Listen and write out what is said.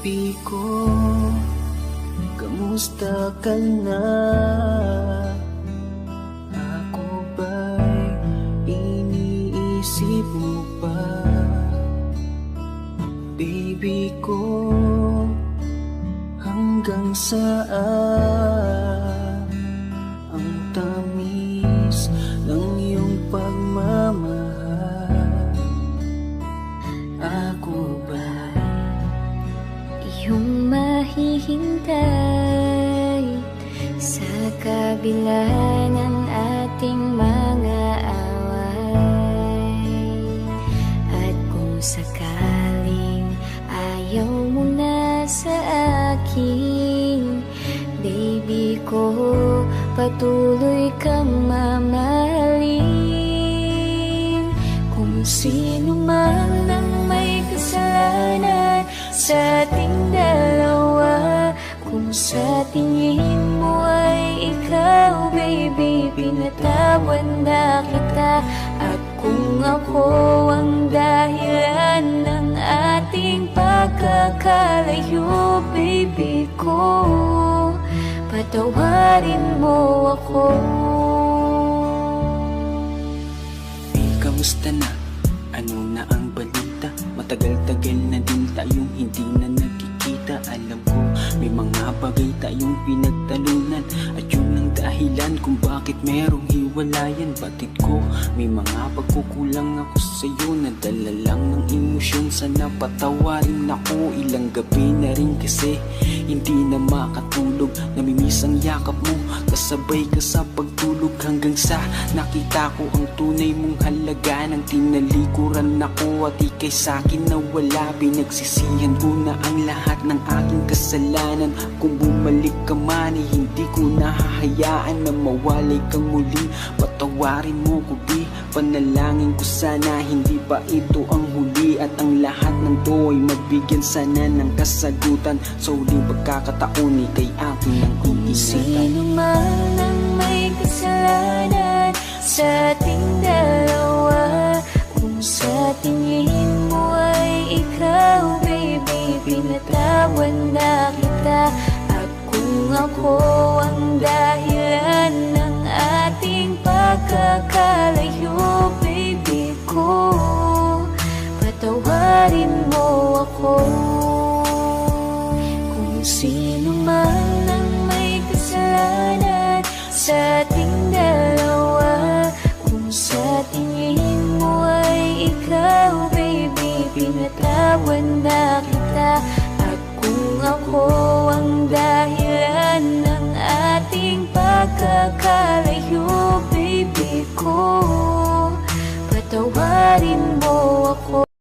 Baby ko, kamusta ka na? Ako ba'y iniisip mo pa? Baby ko, hanggang saan ang tamis ng iyong pagmamahal? Ako ba'y iyong mahihintay sa kabila ng ating mga away? At kung sakaling ayaw mo na sa akin, baby ko, patuloy kang mamahalin. Kung sino man ang may kasalanan sa ating dalawa, kung sa tingin mo ay ikaw, baby, pinatawad na kita. At kung ako ang dahilan ng ating pagkakalayo, baby ko, patawarin mo ako. Kamusta na? Ano na ang balita? Matagal-tagal na din tayong hindi na nagkikita. Alam ko, may mga bagay tayong pinagtalunan, at yun ang dahilan kung bakit merong hiwalayan. Batid ko, may mga pagkukulang ako sa'yo, nadala lang ng emosyon. Sana patawarin ako, ilang gabi na rin kasi hindi na makatulog. Namimiss ang yakap mo, kasabay ka sa pagtulog, hanggang sa nakita ko ang tunay mong halaga. Nang tinalikuran ako at ika'y sa'kin nawala, pinagsisihan ko na ang lahat ng aking kasalanan. Kung bumalik ka man, hindi ko nahahayaan na mawalay kang muli. Patawarin mo ko, di panalangin ko sana hindi pa ito ang huli, at ang lahat ng to ay mabigyan sana ng kasagutan. Sa huling pagkakataon, ika'y akin ang iingatan. Sino man ang may kasalanan sa ating dalawa, kung sa tingin mo ay ikaw, baby, pinatawad na kita. At kung ako ang dahilan ng ating pagkakalayo, baby ko, patawarin mo ako. Kung sino man ang may kasalanan sa ating dalawa, kung sa tingin mo ay ikaw, baby, pinatawad na kita. At kung ako ang dahilan ng ating pagkakalayo, baby ko, patawarin mo ako.